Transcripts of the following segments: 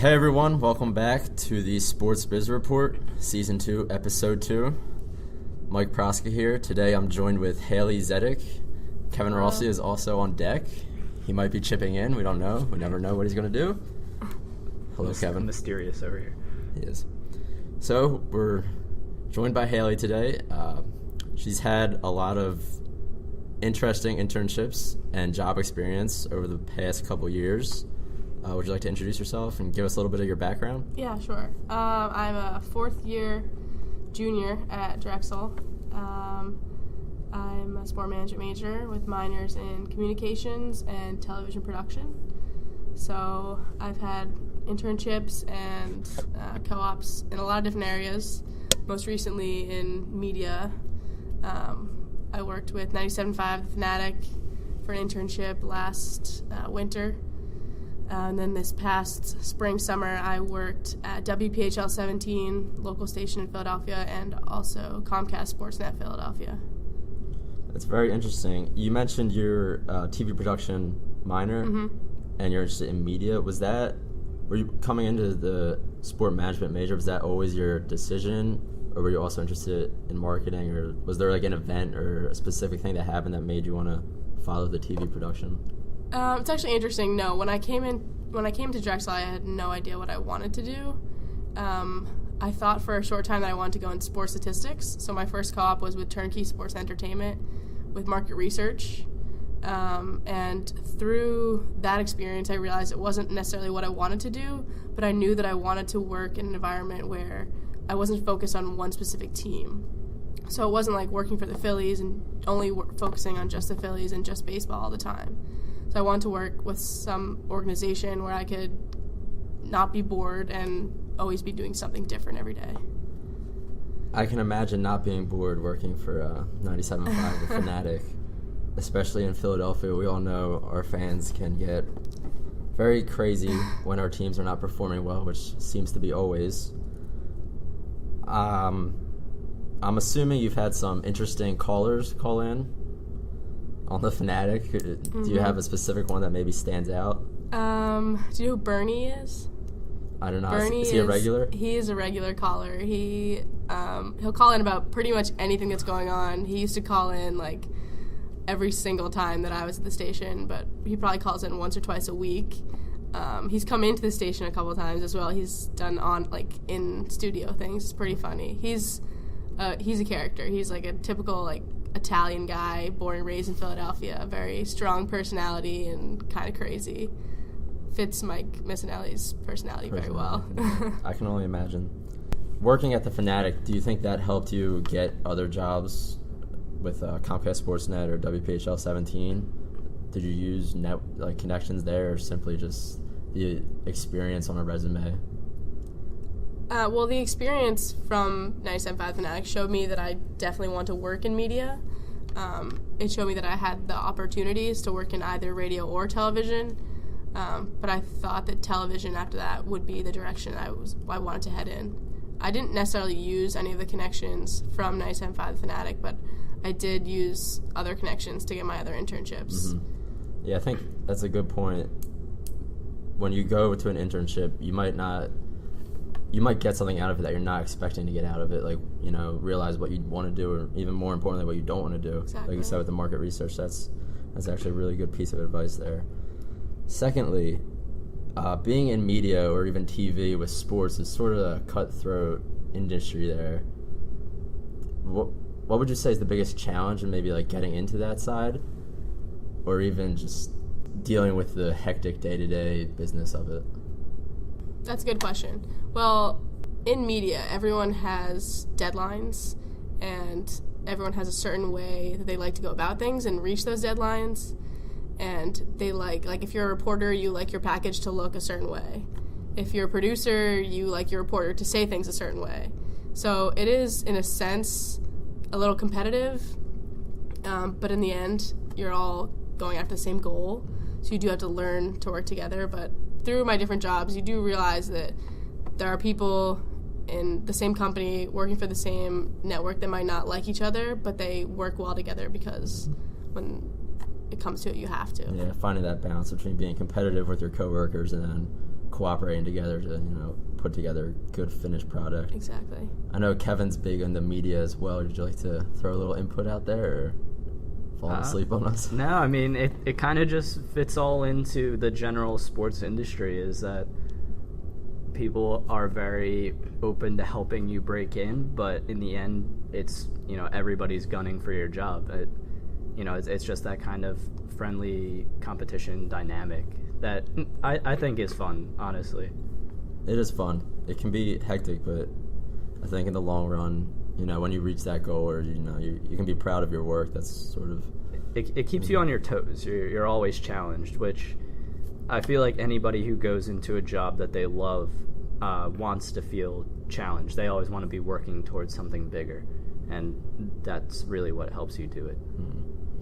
Hey everyone, welcome back to the Sports Biz Report, Season 2, Episode 2. Mike Proska here. Today I'm joined with Hayley Zedeck. Kevin Rossi is also on deck. He might be chipping in, we don't know. We never know what he's going to do. Hello, Kevin. Mysterious over here. He is. So, we're joined by Hayley today. She's had a lot of interesting internships and job experience over the past couple years. Would you like to introduce yourself and give us a little bit of your background? Yeah, sure. I'm a fourth-year junior at Drexel. I'm a sport management major with minors in communications and television production. So I've had internships and co-ops in a lot of different areas, most recently in media. I worked with 97.5 The Fanatic for an internship last winter. And then this past spring, summer, I worked at WPHL 17, local station in Philadelphia, and also Comcast Sportsnet Philadelphia. That's very interesting. You mentioned your TV production minor, and you're interested in media. Were you coming into the sport management major, was that always your decision, or were you also interested in marketing, or was there like an event or a specific thing that happened that made you want to follow the TV production? It's actually interesting. No, when I came to Drexel, I had no idea what I wanted to do. I thought for a short time that I wanted to go into sports statistics. So my first co-op was with Turnkey Sports Entertainment with market research. And through that experience, I realized it wasn't necessarily what I wanted to do, but I knew that I wanted to work in an environment where I wasn't focused on one specific team. So it wasn't like working for the Phillies and only focusing on just the Phillies and just baseball all the time. So I wanted to work with some organization where I could not be bored and always be doing something different every day. I can imagine not being bored working for 97.5 The Fanatic, especially in Philadelphia. We all know our fans can get very crazy when our teams are not performing well, which seems to be always. I'm assuming you've had some interesting callers call in on the Fanatic. Do you have a specific one that maybe stands out? Do you know who Bernie is? I don't know. Bernie is he a regular? He is a regular caller. He'll call in about pretty much anything that's going on. He used to call in like every single time that I was at the station, but he probably calls in once or twice a week. He's come into the station a couple times as well. He's done on like in studio things. It's pretty funny. He's a character. He's like a typical like Italian guy, born and raised in Philadelphia, a very strong personality and kind of crazy. Fits Mike Missinelli's personality very well. I can only imagine. Working at the Fanatic, do you think that helped you get other jobs with Comcast Sportsnet or WPHL 17? Did you use connections there, or simply just the experience on a resume? Well, the experience from 97.5 Fanatic showed me that I definitely want to work in media. It showed me that I had the opportunities to work in either radio or television, but I thought that television after that would be the direction I wanted to head in. I didn't necessarily use any of the connections from 97.5 Fanatic, but I did use other connections to get my other internships. Yeah, I think that's a good point. When you go to an internship, you might get something out of it that you're not expecting to get out of it, like, you know, realize what you want to do, or even more importantly, what you don't want to do. Exactly. Like you said with the market research, that's actually a really good piece of advice there. Secondly, being in media or even TV with sports is sort of a cutthroat industry there. What would you say is the biggest challenge in maybe like getting into that side, or even just dealing with the hectic day-to-day business of it? That's a good question. Well, in media, everyone has deadlines, and everyone has a certain way that they like to go about things and reach those deadlines. And they like if you're a reporter, you like your package to look a certain way. If you're a producer, you like your reporter to say things a certain way. So it is, in a sense, a little competitive, but in the end, you're all going after the same goal. So you do have to learn to work together, but through my different jobs, you do realize that there are people in the same company working for the same network that might not like each other, but they work well together because when it comes to it, you have to. Yeah, finding that balance between being competitive with your coworkers and then cooperating together to, put together a good finished product. Exactly. I know Kevin's big in the media as well. Would you like to throw a little input out there or fall asleep on us? No, I mean, it kind of just fits all into the general sports industry, is that people are very open to helping you break in, but in the end, it's, everybody's gunning for your job. It's just that kind of friendly competition dynamic that I think is fun, honestly. It is fun. It can be hectic, but I think in the long run, when you reach that goal, or you can be proud of your work. That's sort of it keeps you on your toes. You're always challenged, which I feel like anybody who goes into a job that they love wants to feel challenged. They always want to be working towards something bigger, and that's really what helps you do it.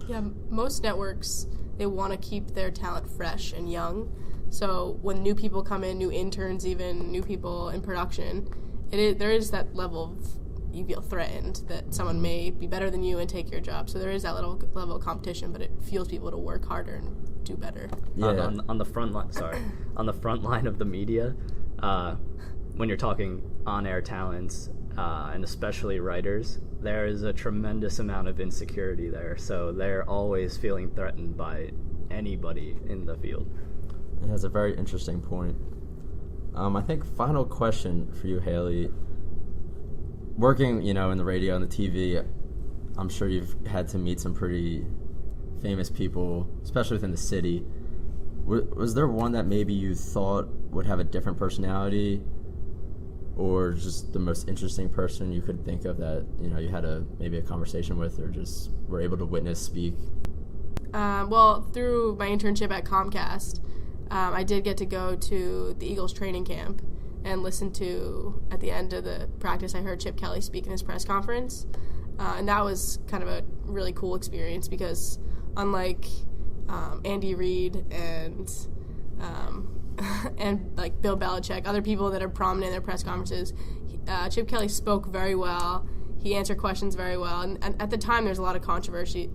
Yeah, most networks, they want to keep their talent fresh and young. So when new people come in, new interns, even new people in production, there is that level of, you feel threatened that someone may be better than you and take your job. So there is that level of competition, but it fuels people to work harder and do better. Yeah. On the front line, on the front line of the media, when you're talking on-air talents, and especially writers, there is a tremendous amount of insecurity there. So they're always feeling threatened by anybody in the field. Yeah, that's a very interesting point. I think final question for you, Hayley. Working, in the radio and the TV, I'm sure you've had to meet some pretty famous people, especially within the city. Was there one that maybe you thought would have a different personality, or just the most interesting person you could think of that, you had maybe a conversation with, or just were able to witness speak? Well, through my internship at Comcast, I did get to go to the Eagles training camp and listen to, at the end of the practice, I heard Chip Kelly speak in his press conference. And that was kind of a really cool experience because unlike Andy Reid and like Bill Belichick, other people that are prominent in their press conferences, Chip Kelly spoke very well. He answered questions very well. And at the time, there's a lot of controversy.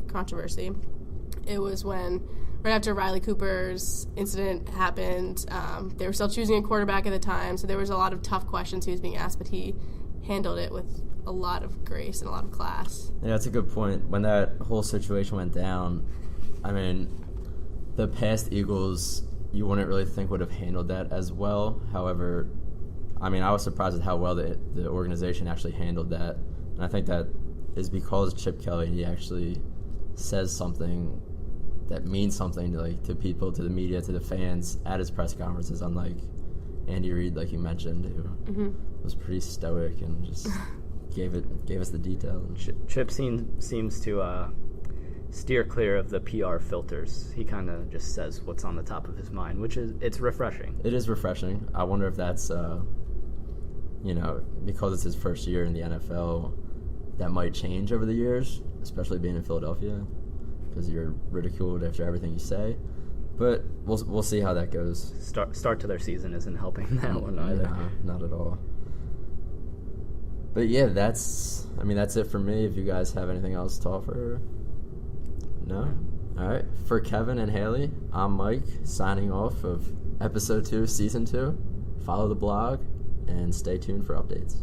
It was when, right after Riley Cooper's incident happened, they were still choosing a quarterback at the time, so there was a lot of tough questions he was being asked, but he handled it with a lot of grace and a lot of class. Yeah, that's a good point. When that whole situation went down, I mean, the past Eagles, you wouldn't really think would have handled that as well. However, I mean, I was surprised at how well the organization actually handled that. And I think that is because Chip Kelly, he actually says something that means something to people, to the media, to the fans at his press conferences, unlike Andy Reid, like you mentioned, who was pretty stoic and just gave us the detail. Chip seems to steer clear of the PR filters. He kind of just says what's on the top of his mind, it's refreshing. It is refreshing. I wonder if that's, because it's his first year in the NFL, that might change over the years, especially being in Philadelphia, because you're ridiculed after everything you say. But we'll see how that goes. Start to their season isn't helping that one either. No, not at all. But yeah, that's it for me. If you guys have anything else to offer. No? All right. For Kevin and Hayley, I'm Mike, signing off of Episode 2, Season 2. Follow the blog, and stay tuned for updates.